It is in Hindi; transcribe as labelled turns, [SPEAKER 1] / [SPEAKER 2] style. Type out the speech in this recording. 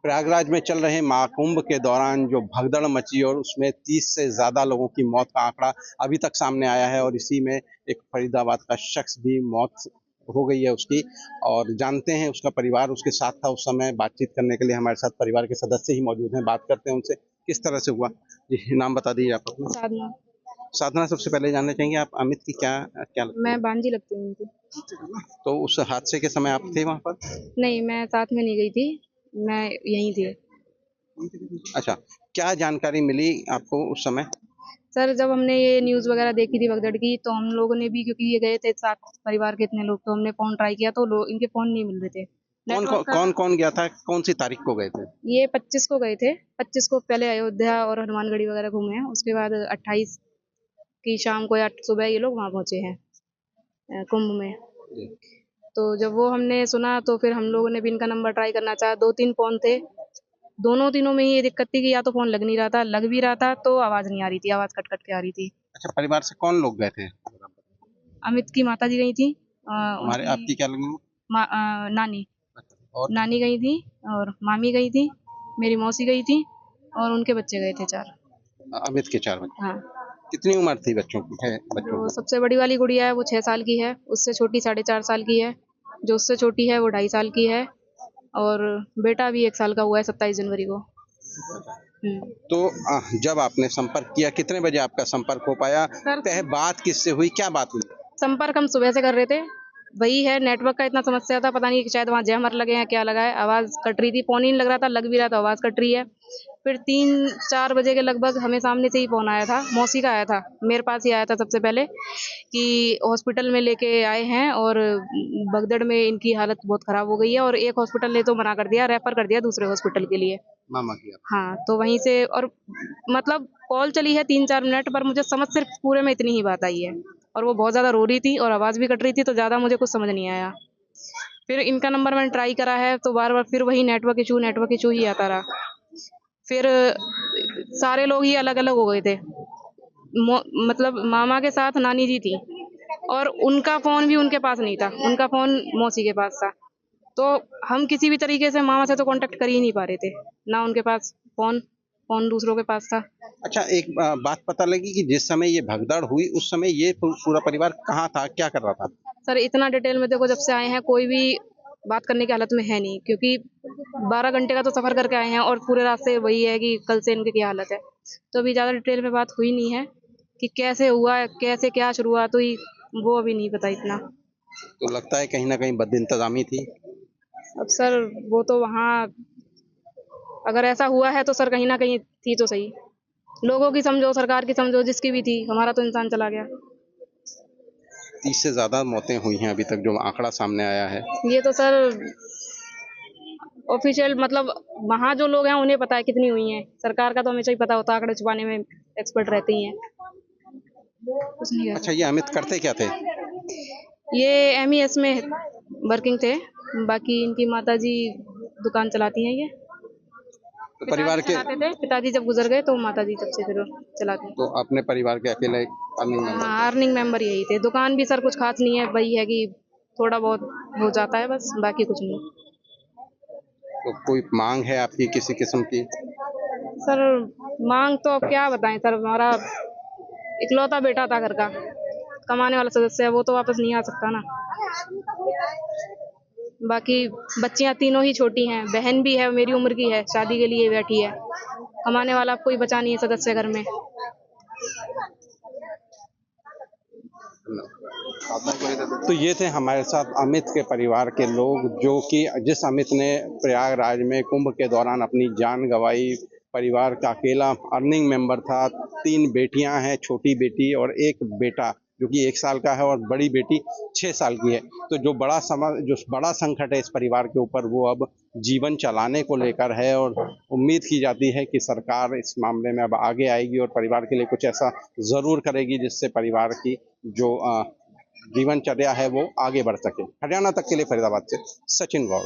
[SPEAKER 1] प्रयागराज में चल रहे महाकुंभ के दौरान जो भगदड़ मची और उसमें 30 से ज़्यादा लोगों की मौत का आंकड़ा अभी तक सामने आया है और इसी में एक फरीदाबाद का शख्स भी मौत हो गई है उसकी। और जानते हैं उसका परिवार उसके साथ था उस समय। बातचीत करने के लिए हमारे साथ परिवार के सदस्य ही मौजूद हैं। बात करते हैं उनसे किस तरह से हुआ। जी, नाम बता दीजिए आप अपना।
[SPEAKER 2] साधना।
[SPEAKER 1] साधना, सबसे पहले जानना चाहेंगे आप अमित की क्या क्या लगती है?
[SPEAKER 2] मैं भांजी लगती हूँ उनकी।
[SPEAKER 1] तो उस हादसे के समय आप थे वहाँ पर?
[SPEAKER 2] नहीं, मैं साथ में नहीं गई थी, मैं यहीं थी।
[SPEAKER 1] अच्छा, क्या जानकारी मिली आपको उस समय?
[SPEAKER 2] सर, जब हमने ये न्यूज़ वगैरह देखी थी भगदड़ की, तो हम लोगों ने भी, क्योंकि ये गए थे साथ परिवार के इतने लोग, तो हमने फ़ोन ट्राई किया तो लो इनके फ़ोन नहीं मिल रहे थे।
[SPEAKER 1] कौन गया था? कौन सी तारीख को गए थे?
[SPEAKER 2] ये 25 को गए थे। 25 को पहले अयोध्या और हनुमानगढ़ी वगैरह घूमे हैं, उसके बाद 28 की शाम को या सुबह ये लोग वहाँ पहुँचे हैं कुंभ में। तो जब वो हमने सुना तो फिर हम लोगों ने भी इनका नंबर ट्राई करना चाहा। 2-3 फ़ोन थे, तीनों में ही ये दिक्कत थी कि या तो फ़ोन लग नहीं रहा था, लग भी रहा था तो आवाज़ नहीं आ रही थी, आवाज़ कट-कट के आ रही थी।
[SPEAKER 1] अच्छा, परिवार से कौन लोग गए थे?
[SPEAKER 2] अमित की माताजी गई थी,
[SPEAKER 1] तुम्हारे
[SPEAKER 2] उनकी
[SPEAKER 1] आपकी क्या लगी?
[SPEAKER 2] नानी
[SPEAKER 1] और
[SPEAKER 2] नानी गई थी और मामी गई थी, मेरी मौसी गई थी और उनके बच्चे गए थे 4।
[SPEAKER 1] अमित के 4 बच्चे।
[SPEAKER 2] हाँ,
[SPEAKER 1] कितनी उम्र थी बच्चों की? है बच्चों
[SPEAKER 2] जो
[SPEAKER 1] की?
[SPEAKER 2] सबसे बड़ी वाली गुड़िया है वो 6 साल की है, उससे छोटी 4.5 साल की है, जो उससे छोटी है वो 2.5 साल की है और बेटा भी 1 साल का हुआ है 27 जनवरी को।
[SPEAKER 1] तो जब आपने संपर्क किया, कितने बजे आपका संपर्क हो पाया? तह बात किससे हुई? क्या बात हुई?
[SPEAKER 2] संपर्क हम सुबह से कर रहे थे। वही है, नेटवर्क का इतना समस्या था, पता नहीं शायद वहाँ जैमर लगे हैं, क्या लगा है, आवाज़ कट रही थी, फ़ोन ही नहीं लग रहा था, लग भी रहा था, आवाज़ कट रही है। फिर 3-4 बजे के लगभग हमें सामने से ही फ़ोन आया था, मौसी का आया था, मेरे पास ही आया था सबसे पहले कि हॉस्पिटल में लेके आए हैं और भगदड़ में इनकी हालत बहुत ख़राब हो गई है और एक हॉस्पिटल ने तो मना कर दिया, रेफ़र कर दिया दूसरे हॉस्पिटल के लिए।
[SPEAKER 1] मामा की
[SPEAKER 2] हाँ, तो वहीं से और मतलब कॉल चली है 3-4 मिनट पर मुझे समझ सिर्फ़ पूरे में इतनी ही बात आई है और वो बहुत ज़्यादा रो रही थी और आवाज़ भी कट रही थी तो ज़्यादा मुझे कुछ समझ नहीं आया। फिर इनका नंबर मैंने ट्राई करा है तो बार-बार फिर वही नेटवर्क इश्यू ही आता रहा। फिर सारे लोग ही अलग-अलग हो गए थे। मो मतलब मामा के साथ नानी जी थी और उनका फ़ोन भी उनके पास नहीं था, उनका फ़ोन मौसी के पास था। तो हम किसी भी तरीके से मामा से तो कॉन्टैक्ट कर ही नहीं पा रहे थे, ना उनके पास फ़ोन, फ़ोन दूसरों के पास था।
[SPEAKER 1] अच्छा, एक बात पता लगी कि जिस समय ये भगदड़ हुई उस समय ये पूरा परिवार कहाँ था? क्या कर रहा था?
[SPEAKER 2] सर, इतना डिटेल में देखो जब से आए हैं कोई भी बात करने की हालत में है नहीं, क्योंकि 12 घंटे का तो सफ़र करके आए हैं और पूरे रास्ते वही है कि कल से इनकी क्या हालत है। तो अभी ज़्यादा डिटेल में बात हुई नहीं है कि कैसे हुआ, कैसे क्या शुरुआत हुई, वो अभी नहीं पता इतना।
[SPEAKER 1] तो लगता है कहीं न कहीं बदइंतज़ामी थी।
[SPEAKER 2] अब सर वो तो वहाँ अगर ऐसा हुआ है तो सर कहीं न कहीं थी तो सही। लोगों की समझो, सरकार की समझो, जिसकी भी थी, हमारा तो इंसान चला गया।
[SPEAKER 1] 30 से ज़्यादा मौतें हुई हैं अभी तक जो आंकड़ा सामने आया है।
[SPEAKER 2] ये तो सर ऑफ़िशियल मतलब वहाँ जो लोग हैं उन्हें पता है कितनी हुई हैं। सरकार का तो हमेशा ही पता होता है, आंकड़े छुपाने में एक्सपर्ट रहती हैं। कुछ नहीं कह
[SPEAKER 1] अच्छा, ये अमित करते क्या थे?
[SPEAKER 2] सकते। ये एमईएस में वर्किंग थे, बाकी इनकी माताजी दुकान चलाती हैं ये।
[SPEAKER 1] तो
[SPEAKER 2] पिताजी चलाते थे, पिताजी जब गुज़र गए तो माताजी तब से फिर चलाती हैं।
[SPEAKER 1] तो अपने परिवार के अकेले अर्निंग मेंबर
[SPEAKER 2] हाँ,
[SPEAKER 1] थे।
[SPEAKER 2] अर्निंग मेंबर यही थे। दुकान भी सर कुछ ख़ास नहीं है, वही है कि थोड़ा बहुत हो जाता है बस, बाकी कुछ नहीं।
[SPEAKER 1] तो कोई माँग है आपकी किसी किस्म की?
[SPEAKER 2] सर माँग तो अब क्या बताएँ सर, हमारा इकलौता बेटा था घर का, कमाने वाला सदस्य है, वो तो वापस नहीं आ सकता ना। बाकी बच्चियाँ तीनों ही छोटी हैं, बहन भी है मेरी उम्र की है, शादी के लिए बैठी है। कमाने वाला कोई बचा नहीं है सदस्य घर में।
[SPEAKER 1] तो ये थे हमारे साथ अमित के परिवार के लोग, जो कि जिस अमित ने प्रयागराज में कुंभ के दौरान अपनी जान गंवाई। परिवार का अकेला अर्निंग मेंबर था। 3 बेटियां हैं, छोटी बेटी और एक बेटा जो कि 1 साल का है और बड़ी बेटी 6 साल की है। तो जो बड़ा संकट है इस परिवार के ऊपर वो अब जीवन चलाने को लेकर है और उम्मीद की जाती है कि सरकार इस मामले में अब आगे आएगी और परिवार के लिए कुछ ऐसा ज़रूर करेगी जिससे परिवार की जो जीवनचर्या है वो आगे बढ़ सके। हरियाणा तक के लिए फरीदाबाद से सचिन गौड़।